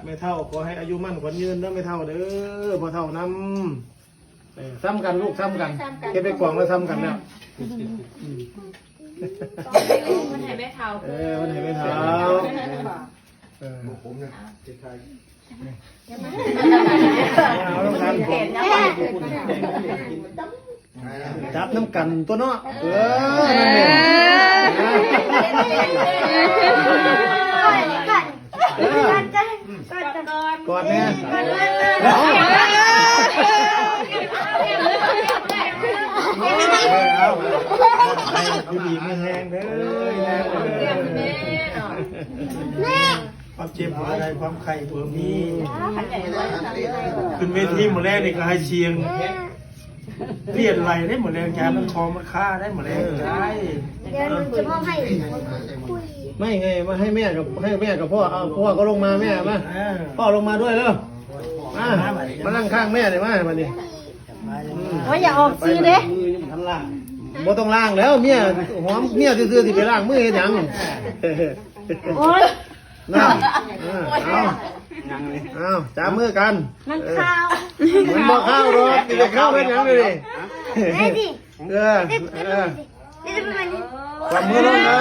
แม่เฒ่าขอให้อายุมั่นขวัญยืนเด้อแม่เฒ่าเด้อพ่อเฒ่านำซ้ำกันลูกซ้ำกันเก็บไปกล่องแล้วซ้ำกันแล้วมันให้แม่เฒ่ามันให้แม่เฒ่าผมเนี่ยเอาน้ำกันจับน้ำกันตัวเนาะนั่นเองกอดเนี่ยผู้หญิงไม่แห้งเด้อความเจ็บหัวใจความไข่ตัวมีขึ้นเวทีหมดแรกนี่ก็ให้เชียงเลียนไหลได้หมดแรงยามันคอมันฆ่าได้หมดแรงใช่เดี๋ยวหนูจะมอบให้คุยไม่ไงมาให้แม่กับพ่อเอาพ่อก็ลงมาแม่มาพ่อลงมาด้วยแล้วมานั่งข้างแม่เลยมาวันนี้ว่าอย่าออกซื้อเด้บ่ต้องล้างแล้วเมียหอมเมียซื่อๆสิไปล้างมือเฮ็ดหยังโอ๊ยนั่นเอาจับมือกัน มันข้าวมันบ่ข้าวหรอกสิไปข้าวเป็นหยังเลยได้ดินี่เป็นมันนี่จับมือลงนะ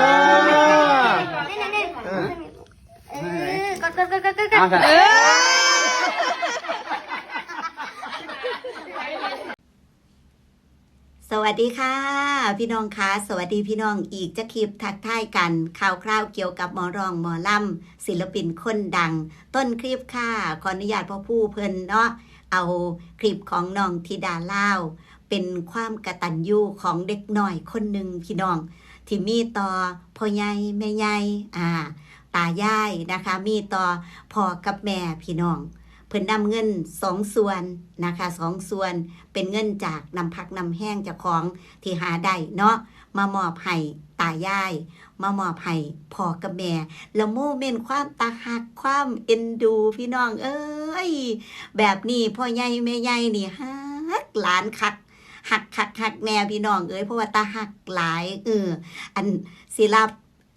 กดสวัสดีค่ะพี่น้องคะสวัสดีพี่น้องอีกจะคลิปทักทายกันข่าวคราวเกี่ยวกับหมอร้องหมอล่ำศิลปินคนดังต้นคลิปค่ะขออนุญาตพ่อผู้เพิ่นเนาะเอาคลิปของน้องธิดาลาวเป็นความกตัญญูของเด็กหน่อยคนหนึ่งพี่น้องที่มีต่อพ่อใหญ่แม่ใหญ่ตายายนะคะมีต่อพ่อกับแม่พี่น้องเพิ่นนำเงิน2 ส่วนนะคะ2 ส่วนเป็นเงินจากนำพักนำแห้งจากของที่หาได้เนาะมามอบให้ตายายมามอบให้พ่อกับแม่แล้วโมเมนต์ความตาหักความเอ็นดูพี่น้องเอ้ยแบบนี้พ่อใหญ่แม่ใหญ่นี่ฮักหลานคักหักแม่พี่น้องเอ้ยเพราะว่าตาหักหลายอันสิรับ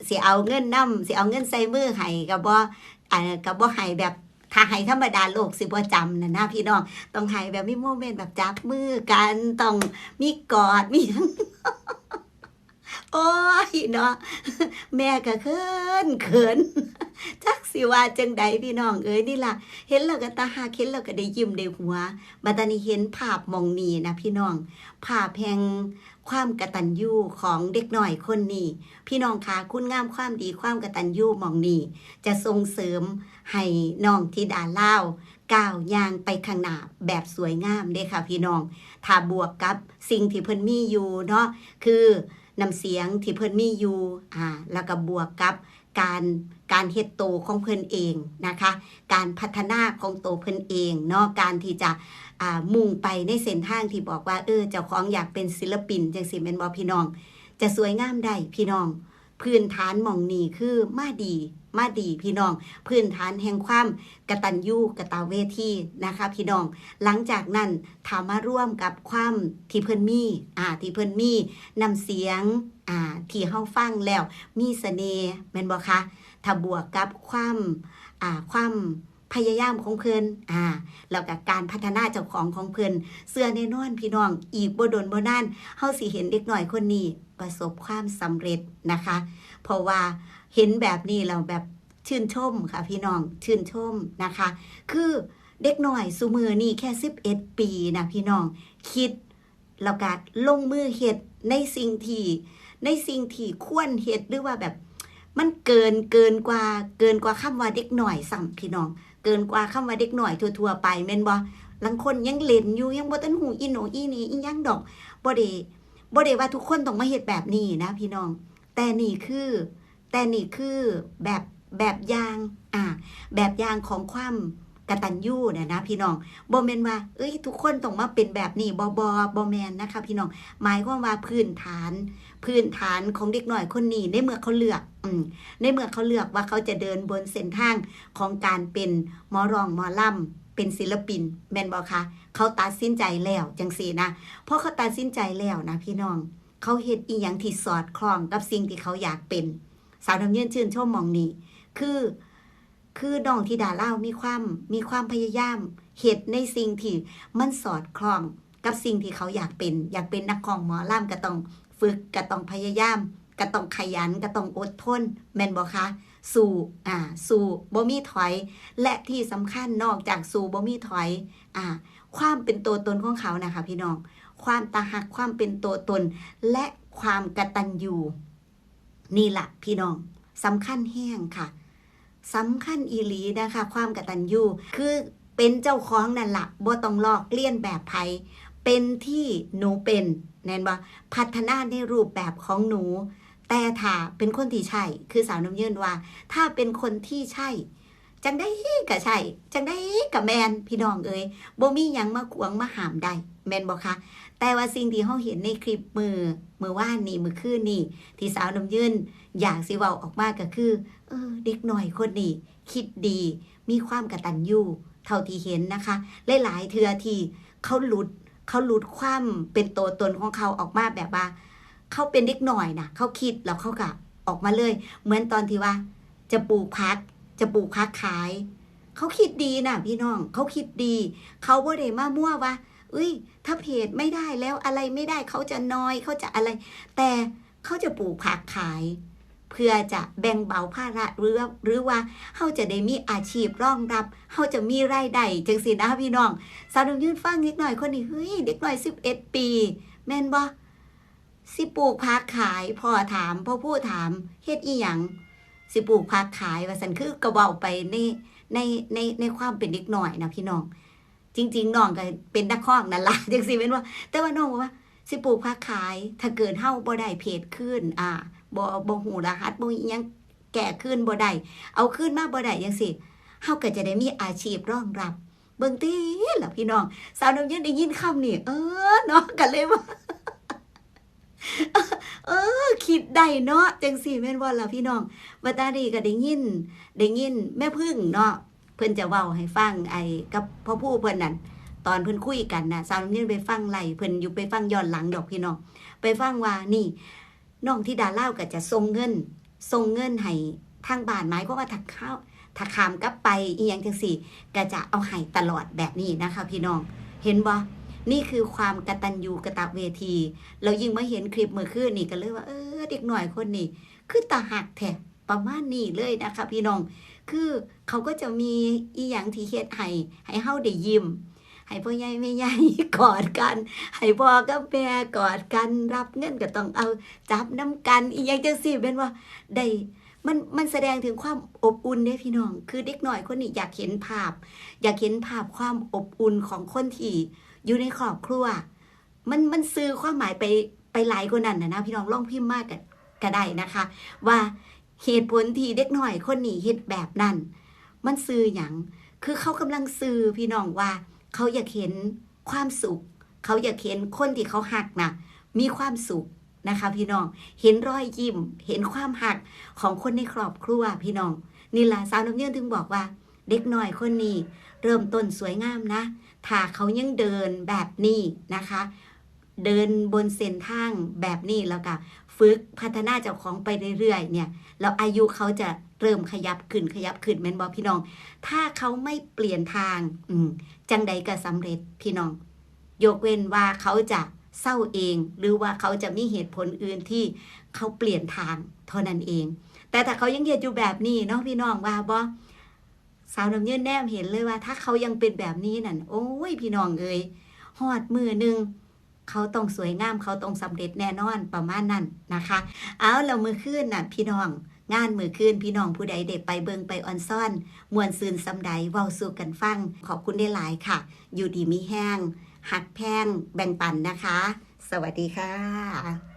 สิเอาเงินนำสิเอาเงินใส่มือให้ก็บ่ให้แบบถ้าให้ธรรมดาโลกสิบ่จำนะพี่น้องต้องให้แบบมีโมเมนต์แบบจับมือกันต้องมีกอดมีโอ้ยเนาะแม่ก็เขินจักสิว่าจังใดพี่น้องเอ้ยนี่ล่ะเห็นแล้วก็ตาหักเห็นแล้วก็ได้ยิ้มได้หัวบัดตานี้เห็นภาพมองนี้นะพี่น้องภาพแห่งความกตัญญูของเด็กหน่อยคนนี้พี่น้องคะคุณงามความดีความกตัญญูมองนี้จะส่งเสริมให้น้องธิดาลาวก้าวย่างไปข้างหน้าแบบสวยงามเด้ค่ะพี่น้องถ้าบวกกับสิ่งที่เพิ่นมีอยู่เนาะคือน้ำเสียงที่เพิ่นมีอยู่แล้วก็บวกกับการเฮ็ดโตของเพิ่นเองนะคะการพัฒนาของโตเพิ่นเองเนาะการที่จะมุ่งไปในเส้นทางที่บอกว่าเจ้าของอยากเป็นศิลปินจังสิแม่นบ่พี่น้องจะสวยงามได้พี่น้องพื้นฐานหม่องนี้คือมาดีพี่น้องพื้นฐานแห่งความกตัญญูกตเวทีนะคะพี่น้องหลังจากนั้นถามมาร่วมกับความที่เพิ่นมีที่เพิ่นมีนำเสียงที่เฮาฟังแล้วมีเสน่ห์แม่นบ่คะถ้าบวกกับความพยายามของเพิ่นแล้วก็การพัฒนาเจ้าของเพิ่นเสื้อแน่นอนพี่น้องอีกบ่โดนบ่นานเฮาสิเห็นเด็กน้อยคนนี้ประสบความสำเร็จนะคะเพราะว่าเห็นแบบนี้เราแบบชื่นชมค่ะพี่น้องชื่นชมนะคะคือเด็กน้อยซุมือนี่แค่11 ปีนะพี่น้องคิดแล้วก็ลงมือเฮ็ดในสิ่งที่ควรเฮ็ดหรือว่าแบบมันเกินกว่าคำว่าเด็กหน่อยซ้ำพี่น้องเกินกว่าคำว่าเด็กหน่อยทั่วๆไปแม่นบ่บางคนยังเล่นอยู่ยังบ่ทันหูอีโหนอีนี่อีหยังดอกบ่ได้ว่าทุกคนต้องมาเฮ็ดแบบนี้นะพี่น้องแต่นี่คือแบบอย่างแบบอย่างของความกตัญญูนะพี่น้องบ่แม่นว่าทุกคนต้องมาเป็นแบบนี้บ่แม่นนะคะพี่น้องหมายความว่าพื้นฐานของเด็กน้อยคนนี้ในเมื่อเขาเลือกว่าเขาจะเดินบนเส้นทางของการเป็นหมอร้องหมอล่ำเป็นศิลปินแม่นบ่คะเขาตัดสินใจแล้วจังซี่นะเพราะเขาตัดสินใจแล้วนะพี่น้องเขาเฮ็ดอีหยังที่สอดคล้องกับสิ่งที่เขาอยากเป็นสาวน้ำเย็นชื่นชมมองนี้คือ คือน้องธิดาเล่ามีความพยายามเฮ็ดในสิ่งที่มันสอดคล้องกับสิ่งที่เขาอยากเป็นนักร้องหมอลำก็ต้องฝึกก็ต้องพยายามก็ต้องขยันก็ต้องอดทนแม่นบ่คะสู้บ่มีถอยและที่สำคัญนอกจากสู้บ่มีถอยความเป็นตัวตนของเขานะคะพี่น้องความตาหักความเป็นตัวตนและความกตัญญูนี่ล่ะพี่น้องสำคัญแห้งค่ะสำคัญอีหลีนะคะความกตัญญูคือเป็นเจ้าของนั่นละบ่ต้องลอกเลียนแบบไผเป็นที่หนูเป็นแน่นบ่พัฒนาในรูปแบบของหนูแต่ถ้าเป็นคนที่ใช่คือสาวน้ำยืนว่าถ้าเป็นคนที่ใช่จังได้ก็ใช่จังได้ก็แมนพี่น้องเอ้ยบ่มีหยังมาขวางมาห้ามได้แมนบ่คะแต่ว่าสิ่งที่เฮาเห็นในคลิปมือว่านนี่มือคืนนี่ที่สาวน้ำยืนอยากสิเว้าออกมาก็คือเด็กหน่อยคนนี้คิดดีมีความกตัญญูเท่าที่เห็นนะคะหลายๆเทื่อที่เขาหลุดความเป็นตัวตนของเขาออกมาแบบว่าเขาเป็นเด็กหน่อยนะเขาคิดแล้วเขาก็ออกมาเลยเหมือนตอนที่ว่าจะปลูกพักขายเขาคิดดีนะพี่น้องเขาคิดดีเขาบ่ได้มามั่วว่าถ้าเพจไม่ได้แล้วอะไรไม่ได้เขาจะน้อยเขาจะอะไรแต่เขาจะปลูกผักขายเพื่อจะแบ่งเบาภาระหรือว่าเขาจะได้มีอาชีพรองรับเขาจะมีรายได้จังสินะพี่น้องสาวน้ำยืนฟังนิดหน่อยคนนี้เด็กหน่อย11 ปีแม่นบ่สิปลูกผักขายพ่อผู้ถามเฮ็ดอีหยังสิปลูกผักขายว่าสันคือกระเว้าไปในความเป็นเด็กหน่อยนะพี่น้องจริงๆน้องก็เป็นนักร้องนั่นล่ะจังสิแม่นว่าแต่ว่าน้องบอกว่าสิปลูกผักขายถ้าเกิดเฮาบ่ได้เพจขึ้นบ่ฮู้รหัสบ่อีหยังแก้ขึ้นบ่ได้เอาขึ้นมาบ่ได้จังซี่เฮาก็จะได้มีอาชีพรองรับเบิ่งติล่ะพี่น้องสาวน้ำยืนได้ยินคำนี้เนาะก็เลยว่าคิดได้เนาะจังสี่แม่นบ่ล่ะพี่น้องบัดตาดีก็ได้ยินแม่พึ่งเนาะเพิ่นจะเว้าให้ฟังกับพ่อผู้เพิ่นนั่นตอนเพิ่นคุยกันน่ะสาวน้ำยืนไปฟังไล่เพิ่นอยู่ไปฟังย้อนหลังดอกพี่น้องไปฟังว่านี่น้องธิดาเล่าก็จะส่งเงินให้ทางบ้านหมายก็ว่าถ้าขามกลับไปอีหยังจังสี่ก็จะเอาให้ตลอดแบบนี้นะคะพี่น้องเห็นบ่นี่คือความกตัญญูกตเวทีเรายิ่งมาเห็นคลิปเมื่อคืนนี่ก็เลยว่าเด็กหน่อยคนนี้คือตาหักแท้ประมาณนี้เลยนะคะพี่น้องคือเขาก็จะมีอีหยังที่เฮ็ดให้เฮาได้ยิ้มให้พ่อใหญ่แม่ใหญ่กอดกันให้พ่อกับแม่กอดกันรับเงินก็ต้องเอาจับน้ำกันอีหยังจังซี่เป็นว่าได้มันแสดงถึงความอบอุ่นเด้พี่น้องคือเด็กหน่อยคนนี้อยากเห็นภาพความอบอุ่นของคนที่อยู่ในครอบครัวมันสื่อความหมายไปหลายกว่านั้นนะพี่น้องลองพิมพ์มากก็ได้นะคะว่าเหตุผลที่เด็กน้อยคนนี้เฮ็ดแบบนั้นมันสื่อหยังคือเขากำลังสื่อพี่น้องว่าเขาอยากเห็นความสุขเขาอยากเห็นคนที่เขาหักนะมีความสุขนะคะพี่น้องเห็นรอยยิ้มเห็นความหักของคนในครอบครัวพี่น้องนี่ล่ะสาวน้ำยืนถึงบอกว่าเด็กน้อยคนนี้เริ่มต้นสวยงามนะถ้าเขายังเดินแบบนี้นะคะเดินบนเส้นทางแบบนี้แล้วก็ฝึกพัฒนาเจ้าของไปเรื่อยๆเนี่ยแล้วอายุเขาจะเริ่มขยับขึ้นแม่นบ่พี่น้องถ้าเขาไม่เปลี่ยนทางจังใดก็สำเร็จพี่น้องยกเว้นว่าเขาจะเศร้าเองหรือว่าเขาจะมีเหตุผลอื่นที่เขาเปลี่ยนทางเท่านั้นเองแต่ถ้าเขายังเฮ็ดอยู่แบบนี้เนาะพี่น้องว่าบ่สาวน้ำยืนแนมเห็นเลยว่าถ้าเขายังเป็นแบบนี้นั่นโอ้ยพี่น้องเอ้ยฮอดมือนึงเขาต้องสวยงามเขาต้องสำเร็จแน่นอนประมาณนั้นนะคะเอาแล้วมือคืนน่ะพี่น้องงานมือคืนพี่น้องผู้ใดเด็กไปเบิงไปออนซ่อนมวนซืนสำใดเว้าสู่กันฟังขอบคุณได้หลายค่ะอยู่ดีมีแห้งหักแพงแบ่งปันนะคะสวัสดีค่ะ